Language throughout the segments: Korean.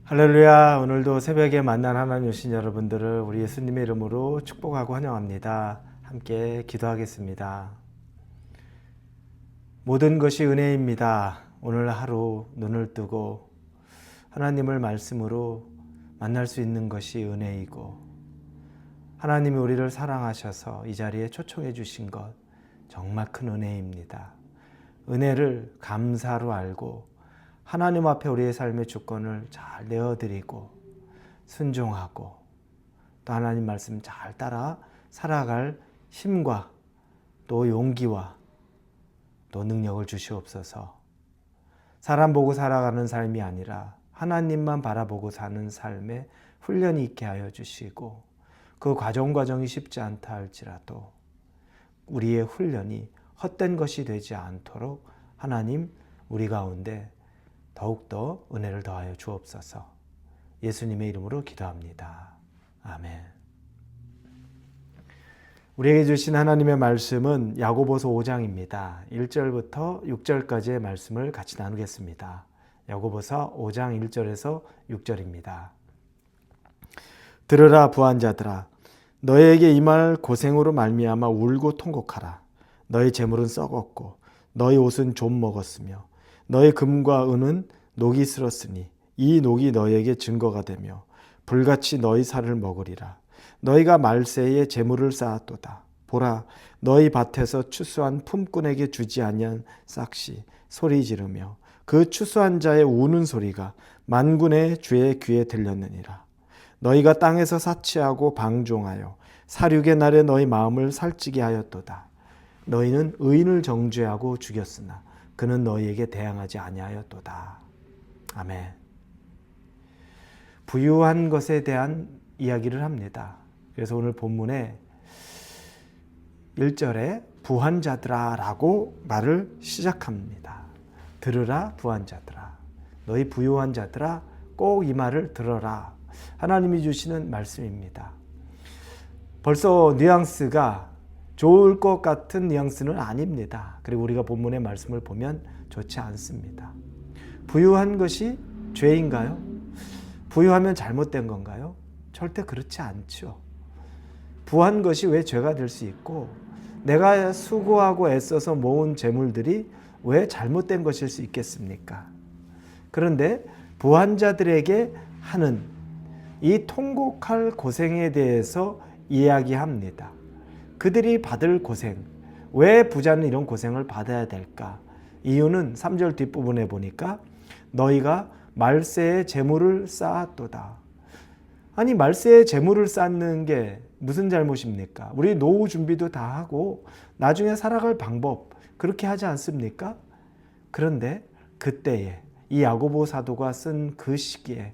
할렐루야. 오늘도 새벽에 만난 하나님 오신 여러분들을 우리 예수님의 이름으로 축복하고 환영합니다. 함께 기도하겠습니다. 모든 것이 은혜입니다. 오늘 하루 눈을 뜨고 하나님을 말씀으로 만날 수 있는 것이 은혜이고, 하나님이 우리를 사랑하셔서 이 자리에 초청해 주신 것 정말 큰 은혜입니다. 은혜를 감사로 알고 하나님 앞에 우리의 삶의 주권을 잘 내어드리고 순종하고 또 하나님 말씀 잘 따라 살아갈 힘과 또 용기와 또 능력을 주시옵소서. 사람 보고 살아가는 삶이 아니라 하나님만 바라보고 사는 삶에 훈련이 있게 하여 주시고, 그 과정이 쉽지 않다 할지라도 우리의 훈련이 헛된 것이 되지 않도록 하나님 우리 가운데 더욱더 은혜를 더하여 주옵소서. 예수님의 이름으로 기도합니다. 아멘. 우리에게 주신 하나님의 말씀은 야고보서 5장입니다. 1절부터 6절까지의 말씀을 같이 나누겠습니다. 야고보서 5장 1절에서 6절입니다. 들으라 부한자들아, 너희에게 이 말 고생으로 말미암아 울고 통곡하라. 너희 재물은 썩었고 너희 옷은 좀 먹었으며 너희 금과 은은 녹이 슬었으니 이 녹이 너희에게 증거가 되며 불같이 너희 살을 먹으리라. 너희가 말세에 재물을 쌓았도다. 보라, 너희 밭에서 추수한 품꾼에게 주지 아니한 싹시 소리 지르며 그 추수한 자의 우는 소리가 만군의 주의 귀에 들렸느니라. 너희가 땅에서 사치하고 방종하여 사륙의 날에 너희 마음을 살찌게 하였도다. 너희는 의인을 정죄하고 죽였으나 그는 너희에게 대항하지 아니하였도다. 아멘. 부유한 것에 대한 이야기를 합니다. 그래서 오늘 본문에 1절에 부한자들아 라고 말을 시작합니다. 들으라 부한자들아, 너희 부유한 자들아 꼭 이 말을 들어라. 하나님이 주시는 말씀입니다. 벌써 뉘앙스가 좋을 것 같은 뉘앙스는 아닙니다. 그리고 우리가 본문의 말씀을 보면 좋지 않습니다. 부유한 것이 죄인가요? 부유하면 잘못된 건가요? 절대 그렇지 않죠. 부한 것이 왜 죄가 될 수 있고, 내가 수고하고 애써서 모은 재물들이 왜 잘못된 것일 수 있겠습니까? 그런데 부한 자들에게 하는 이 통곡할 고생에 대해서 이야기합니다. 그들이 받을 고생, 왜 부자는 이런 고생을 받아야 될까? 이유는 3절 뒷부분에 보니까 너희가 말세에 재물을 쌓았도다. 아니, 말세에 재물을 쌓는 게 무슨 잘못입니까? 우리 노후 준비도 다 하고 나중에 살아갈 방법 그렇게 하지 않습니까? 그런데 그때에 이 야고보 사도가 쓴 그 시기에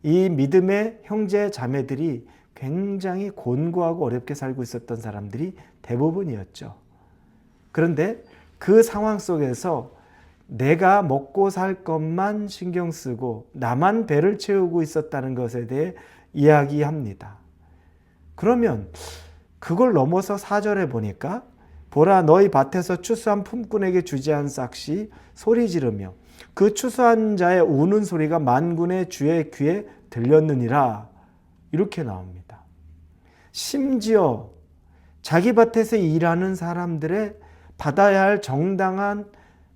이 믿음의 형제 자매들이 굉장히 곤고하고 어렵게 살고 있었던 사람들이 대부분이었죠. 그런데 그 상황 속에서 내가 먹고 살 것만 신경 쓰고 나만 배를 채우고 있었다는 것에 대해 이야기합니다. 그러면 그걸 넘어서 4절에 보니까 보라, 너희 밭에서 추수한 품꾼에게 주지 않은 싹시 소리 지르며 그 추수한 자의 우는 소리가 만군의 주의 귀에 들렸느니라. 이렇게 나옵니다. 심지어 자기 밭에서 일하는 사람들의 받아야 할 정당한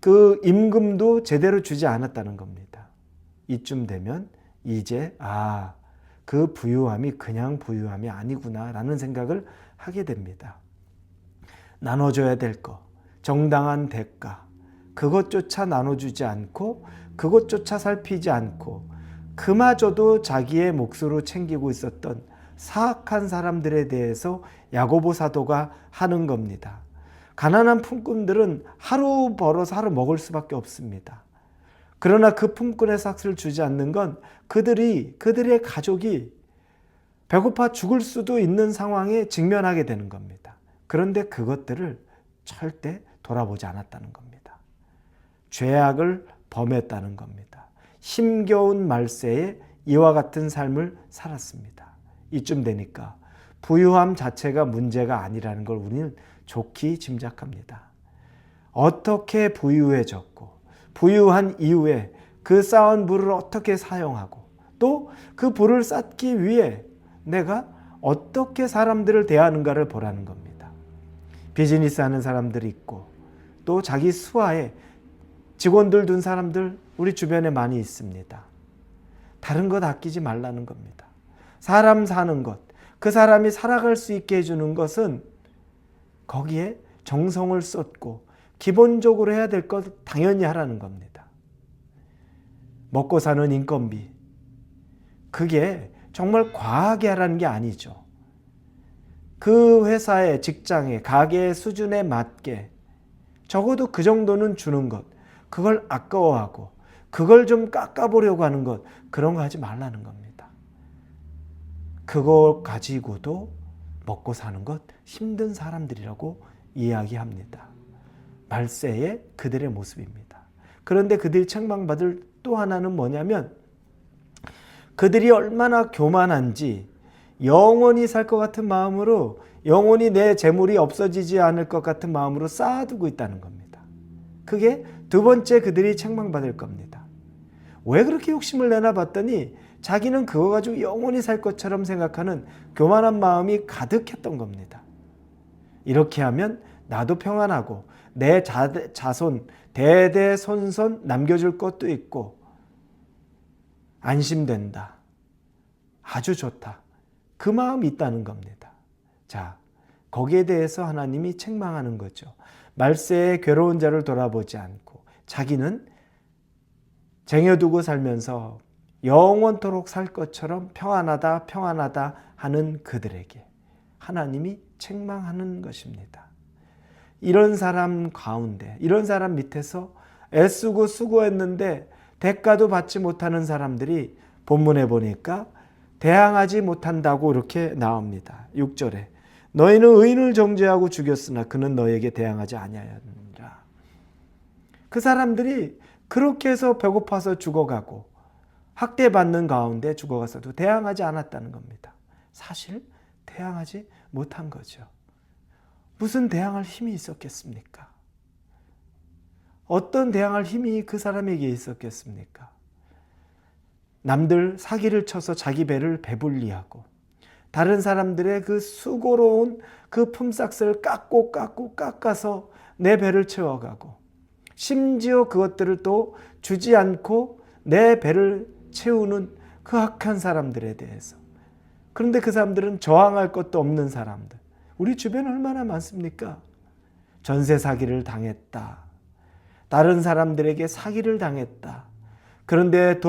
그 임금도 제대로 주지 않았다는 겁니다. 이쯤 되면 이제 그 부유함이 그냥 부유함이 아니구나 라는 생각을 하게 됩니다. 나눠줘야 될 것, 정당한 대가, 그것조차 나눠주지 않고 그것조차 살피지 않고 그마저도 자기의 몫으로 챙기고 있었던 사악한 사람들에 대해서 야고보 사도가 하는 겁니다. 가난한 품꾼들은 하루 벌어서 하루 먹을 수밖에 없습니다. 그러나 그 품꾼의 삭스를 주지 않는 건 그들의 가족이 배고파 죽을 수도 있는 상황에 직면하게 되는 겁니다. 그런데 그것들을 절대 돌아보지 않았다는 겁니다. 죄악을 범했다는 겁니다. 힘겨운 말세에 이와 같은 삶을 살았습니다. 이쯤 되니까 부유함 자체가 문제가 아니라는 걸 우리는 좋게 짐작합니다. 어떻게 부유해졌고 부유한 이후에 그 쌓은 부를 어떻게 사용하고 또 그 부를 쌓기 위해 내가 어떻게 사람들을 대하는가를 보라는 겁니다. 비즈니스 하는 사람들이 있고 또 자기 수하에 직원들 둔 사람들 우리 주변에 많이 있습니다. 다른 것 아끼지 말라는 겁니다. 사람 사는 것, 그 사람이 살아갈 수 있게 해주는 것은 거기에 정성을 쏟고 기본적으로 해야 될 것 당연히 하라는 겁니다. 먹고 사는 인건비, 그게 정말 과하게 하라는 게 아니죠. 그 회사의 직장의 가게의 수준에 맞게 적어도 그 정도는 주는 것, 그걸 아까워하고 그걸 좀 깎아보려고 하는 것, 그런 거 하지 말라는 겁니다. 그거 가지고도 먹고 사는 것 힘든 사람들이라고 이야기합니다. 말세의 그들의 모습입니다. 그런데 그들이 책망받을 또 하나는 뭐냐면 그들이 얼마나 교만한지 영원히 살 것 같은 마음으로 영원히 내 재물이 없어지지 않을 것 같은 마음으로 쌓아두고 있다는 겁니다. 그게 두 번째 그들이 책망받을 겁니다. 왜 그렇게 욕심을 내나 봤더니 자기는 그거 가지고 영원히 살 것처럼 생각하는 교만한 마음이 가득했던 겁니다. 이렇게 하면 나도 평안하고 내 자손 대대손손 남겨줄 것도 있고 안심된다. 아주 좋다. 그 마음이 있다는 겁니다. 자, 거기에 대해서 하나님이 책망하는 거죠. 말세에 괴로운 자를 돌아보지 않고 자기는 쟁여두고 살면서 영원토록 살 것처럼 평안하다 평안하다 하는 그들에게 하나님이 책망하는 것입니다. 이런 사람 가운데, 이런 사람 밑에서 애쓰고 수고했는데 대가도 받지 못하는 사람들이 본문에 보니까 대항하지 못한다고 이렇게 나옵니다. 6절에 너희는 의인을 정죄하고 죽였으나 그는 너희에게 대항하지 아니하였느니라. 그 사람들이 그렇게 해서 배고파서 죽어가고 학대받는 가운데 죽어가서도 대항하지 않았다는 겁니다. 사실 대항하지 못한 거죠. 무슨 대항할 힘이 있었겠습니까? 어떤 대항할 힘이 그 사람에게 있었겠습니까? 남들 사기를 쳐서 자기 배를 배불리하고 다른 사람들의 그 수고로운 그 품삯을 깎아서 내 배를 채워가고 심지어 그것들을 또 주지 않고 내 배를 채우는 그 악한 사람들에 대해서. 그런데 그 사람들은 저항할 것도 없는 사람들. 우리 주변에 얼마나 많습니까? 전세 사기를 당했다. 다른 사람들에게 사기를 당했다. 그런데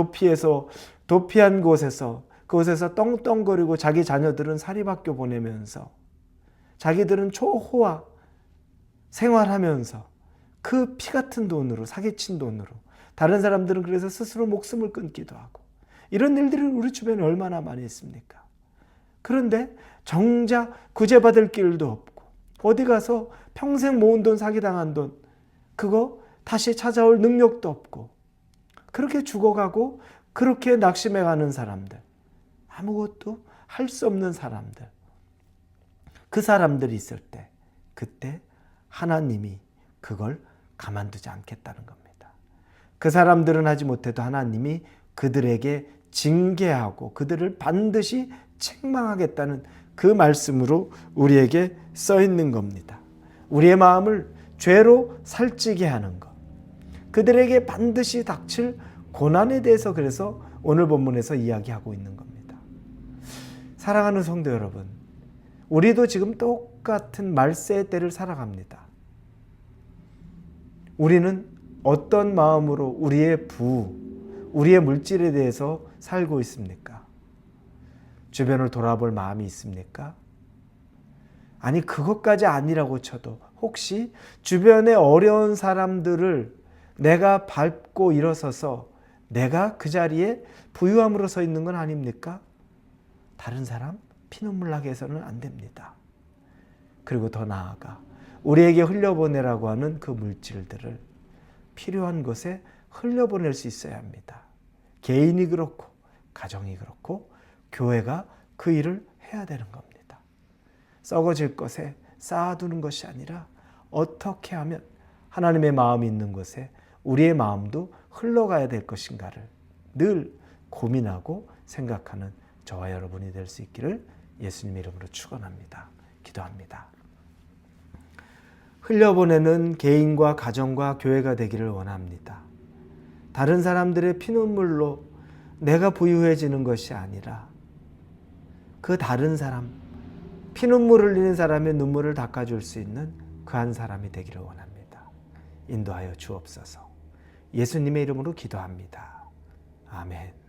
도피한 곳에서 그곳에서 떵떵거리고 자기 자녀들은 사립학교 보내면서 자기들은 초호화 생활하면서 그 피 같은 돈으로 사기친 돈으로 다른 사람들은 그래서 스스로 목숨을 끊기도 하고 이런 일들이 우리 주변에 얼마나 많이 있습니까? 그런데 정작 구제받을 길도 없고 어디 가서 평생 모은 돈 사기당한 돈 그거 다시 찾아올 능력도 없고 그렇게 죽어가고 그렇게 낙심해 가는 사람들 아무것도 할 수 없는 사람들 그 사람들이 있을 때 그때 하나님이 그걸 가만두지 않겠다는 겁니다. 그 사람들은 하지 못해도 하나님이 그들에게 징계하고 그들을 반드시 책망하겠다는 그 말씀으로 우리에게 써 있는 겁니다. 우리의 마음을 죄로 살찌게 하는 것 그들에게 반드시 닥칠 고난에 대해서 그래서 오늘 본문에서 이야기하고 있는 겁니다. 사랑하는 성도 여러분, 우리도 지금 똑같은 말세의 때를 살아갑니다. 우리는 어떤 마음으로 우리의 물질에 대해서 살고 있습니까? 주변을 돌아볼 마음이 있습니까? 아니 그것까지 아니라고 쳐도 혹시 주변의 어려운 사람들을 내가 밟고 일어서서 내가 그 자리에 부유함으로 서 있는 건 아닙니까? 다른 사람 피눈물 나게 해서는 안 됩니다. 그리고 더 나아가 우리에게 흘려보내라고 하는 그 물질들을 필요한 곳에 흘려보낼 수 있어야 합니다. 개인이 그렇고 가정이 그렇고 교회가 그 일을 해야 되는 겁니다. 썩어질 것에 쌓아두는 것이 아니라 어떻게 하면 하나님의 마음이 있는 곳에 우리의 마음도 흘러가야 될 것인가를 늘 고민하고 생각하는 저와 여러분이 될 수 있기를 예수님의 이름으로 축원합니다. 기도합니다. 흘려보내는 개인과 가정과 교회가 되기를 원합니다. 다른 사람들의 피눈물로 내가 부유해지는 것이 아니라 그 다른 사람, 피눈물을 흘리는 사람의 눈물을 닦아줄 수 있는 그 한 사람이 되기를 원합니다. 인도하여 주옵소서. 예수님의 이름으로 기도합니다. 아멘.